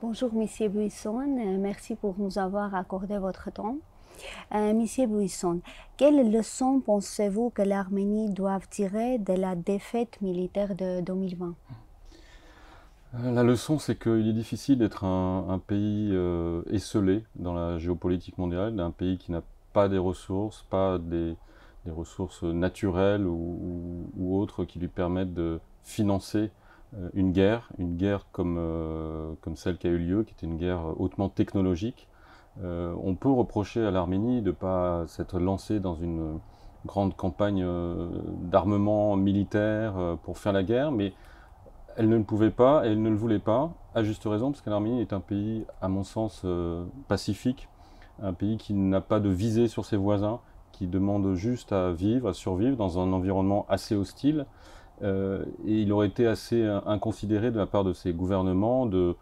Bonjour, Monsieur Buisson. Merci pour nous avoir accordé votre temps. Monsieur Buisson, quelles leçons pensez-vous que l'Arménie doit tirer de la défaite militaire de 2020? La leçon, c'est qu'il est difficile d'être un pays esseulé dans la géopolitique mondiale, d'un pays qui n'a pas des ressources, pas des ressources naturelles ou autres qui lui permettent de financer une guerre comme celle qui a eu lieu, qui était une guerre hautement technologique. On peut reprocher à l'Arménie de ne pas s'être lancée dans une grande campagne d'armement militaire pour faire la guerre, mais elle ne le pouvait pas et elle ne le voulait pas, à juste raison, parce que l'Arménie est un pays, à mon sens, pacifique, un pays qui n'a pas de visée sur ses voisins, qui demande juste à vivre, à survivre dans un environnement assez hostile. Et il aurait été assez inconsidéré de la part de ses gouvernements de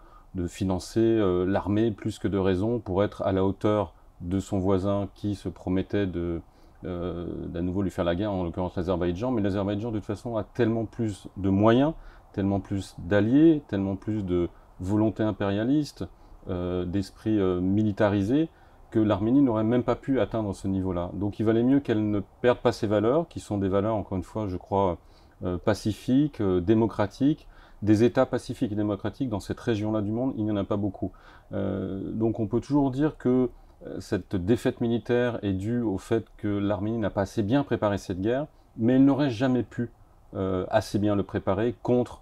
financer l'armée plus que de raison pour être à la hauteur de son voisin qui se promettait d'à nouveau lui faire la guerre, en l'occurrence l'Azerbaïdjan. Mais l'Azerbaïdjan, de toute façon, a tellement plus de moyens, tellement plus d'alliés, tellement plus de volonté impérialiste, d'esprit militarisé, que l'Arménie n'aurait même pas pu atteindre ce niveau-là. Donc il valait mieux qu'elle ne perde pas ses valeurs, qui sont des valeurs, encore une fois, je crois, pacifiques, démocratiques. Des États pacifiques et démocratiques dans cette région-là du monde, il n'y en a pas beaucoup. Donc on peut toujours dire que cette défaite militaire est due au fait que l'Arménie n'a pas assez bien préparé cette guerre, mais elle n'aurait jamais pu assez bien le préparer contre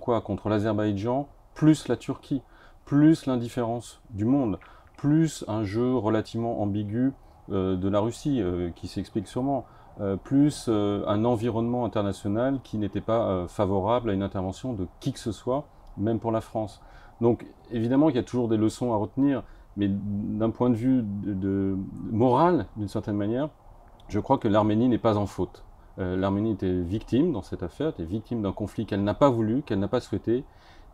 quoi? Contre l'Azerbaïdjan, plus la Turquie, plus l'indifférence du monde, plus un jeu relativement ambigu de la Russie, qui s'explique sûrement, plus un environnement international qui n'était pas favorable à une intervention de qui que ce soit, même pour la France. Donc évidemment qu'il y a toujours des leçons à retenir, mais d'un point de vue moral, d'une certaine manière, je crois que l'Arménie n'est pas en faute. L'Arménie était victime dans cette affaire, était victime d'un conflit qu'elle n'a pas voulu, qu'elle n'a pas souhaité,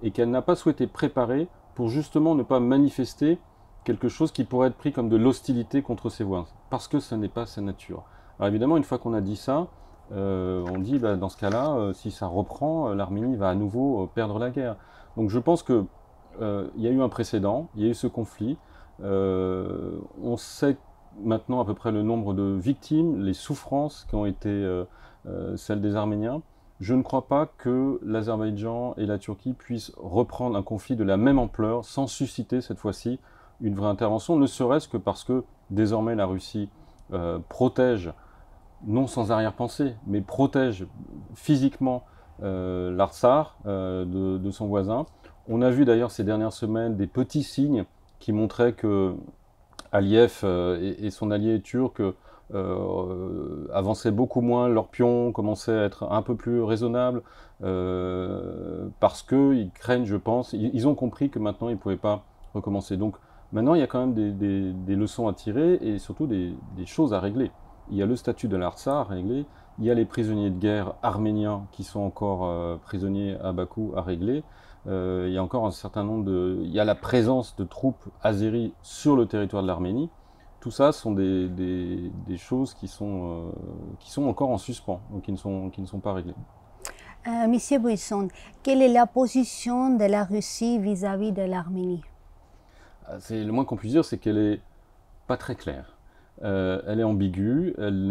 et qu'elle n'a pas souhaité préparer pour justement ne pas manifester quelque chose qui pourrait être pris comme de l'hostilité contre ses voisins, parce que ce n'est pas sa nature. Alors évidemment, une fois qu'on a dit ça, on dit bah, dans ce cas-là, si ça reprend, l'Arménie va à nouveau perdre la guerre. Donc je pense que il y a eu un précédent, il y a eu ce conflit. On sait maintenant à peu près le nombre de victimes, les souffrances qui ont été celles des Arméniens. Je ne crois pas que l'Azerbaïdjan et la Turquie puissent reprendre un conflit de la même ampleur sans susciter cette fois-ci une vraie intervention, ne serait-ce que parce que désormais la Russie protège, non sans arrière-pensée, mais protège physiquement l'Artsar de son voisin. On a vu d'ailleurs ces dernières semaines des petits signes qui montraient que Aliyev et son allié turc avançaient beaucoup moins, leurs pions commençaient à être un peu plus raisonnables, parce qu'ils craignent, je pense, ils ont compris que maintenant ils ne pouvaient pas recommencer. Donc maintenant il y a quand même des leçons à tirer et surtout des choses à régler. Il y a le statut de l'Artsakh à régler, il y a les prisonniers de guerre arméniens qui sont encore prisonniers à Bakou à régler, il y a encore un certain nombre de... Il y a la présence de troupes azéries sur le territoire de l'Arménie. Tout ça sont des choses qui sont encore en suspens, donc qui ne sont pas réglées. Monsieur Buisson, quelle est la position de la Russie vis-à-vis de l'Arménie? C'est, le moins qu'on puisse dire, c'est qu'elle est pas très claire. Elle est ambiguë, elle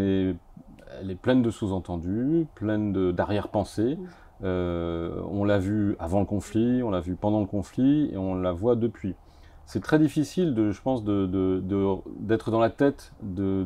est pleine de sous-entendus, pleine d'arrière-pensées. On l'a vu avant le conflit, on l'a vu pendant le conflit et on la voit depuis. C'est très difficile, je pense, d'être dans la tête de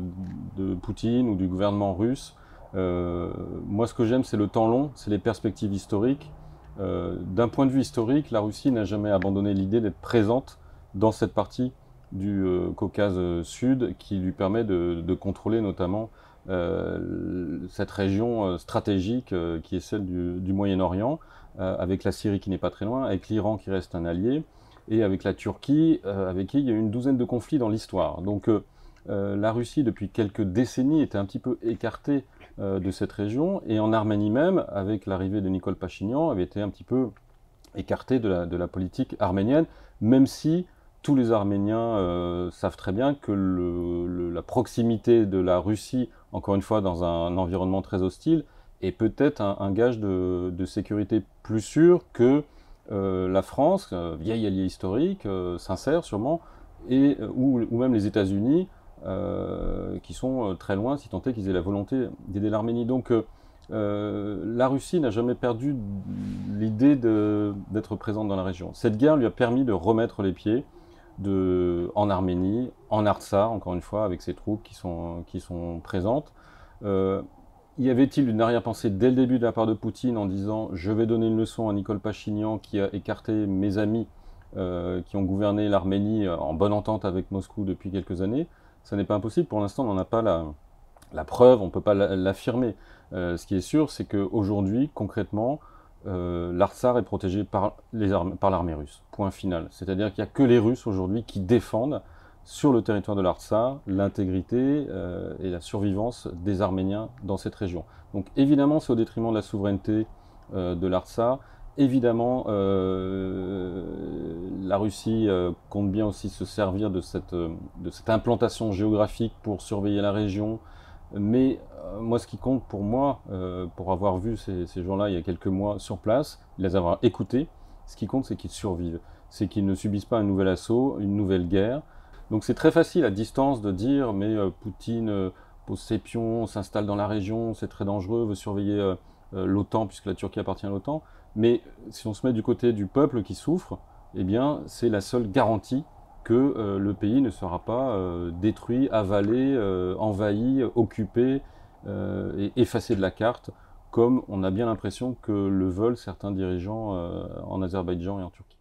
Poutine ou du gouvernement russe. Moi, ce que j'aime, c'est le temps long, c'est les perspectives historiques. D'un point de vue historique, la Russie n'a jamais abandonné l'idée d'être présente dans cette partie du Caucase Sud qui lui permet de contrôler notamment cette région stratégique qui est celle du Moyen-Orient, avec la Syrie qui n'est pas très loin, avec l'Iran qui reste un allié, et avec la Turquie, avec qui il y a eu une douzaine de conflits dans l'histoire. Donc la Russie, depuis quelques décennies, était un petit peu écartée de cette région, et en Arménie même, avec l'arrivée de Nicole Pachinian, avait été un petit peu écartée de la politique arménienne, même si tous les Arméniens savent très bien que la proximité de la Russie, encore une fois dans un environnement très hostile, est peut-être un gage de sécurité plus sûr que la France, vieil allié historique, sincère sûrement, ou même les États-Unis, qui sont très loin, si tant est qu'ils aient la volonté d'aider l'Arménie. Donc la Russie n'a jamais perdu l'idée d'être présente dans la région. Cette guerre lui a permis de remettre les pieds en Arménie, en Artsakh, encore une fois, avec ses troupes qui sont présentes. Y avait-il une arrière-pensée dès le début de la part de Poutine en disant « je vais donner une leçon à Nicole Pachinian qui a écarté mes amis qui ont gouverné l'Arménie en bonne entente avec Moscou depuis quelques années », ça n'est pas impossible. Pour l'instant, on n'en a pas la preuve, on ne peut pas l'affirmer. Ce qui est sûr, c'est qu'aujourd'hui, concrètement, l'Artsakh est protégé par l'armée russe. Point final. C'est-à-dire qu'il n'y a que les Russes aujourd'hui qui défendent sur le territoire de l'Artsakh l'intégrité et la survivance des Arméniens dans cette région. Donc évidemment, c'est au détriment de la souveraineté de l'Artsakh. Évidemment, la Russie compte bien aussi se servir de cette implantation géographique pour surveiller la région. Mais moi, ce qui compte pour moi, pour avoir vu ces gens-là il y a quelques mois sur place, les avoir écoutés, ce qui compte, c'est qu'ils survivent. C'est qu'ils ne subissent pas un nouvel assaut, une nouvelle guerre. Donc c'est très facile à distance de dire, mais Poutine pose ses pions, s'installe dans la région, c'est très dangereux, veut surveiller l'OTAN, puisque la Turquie appartient à l'OTAN. Mais si on se met du côté du peuple qui souffre, eh bien c'est la seule garantie que le pays ne sera pas détruit, avalé, envahi, occupé et effacé de la carte, comme on a bien l'impression que le veulent certains dirigeants en Azerbaïdjan et en Turquie.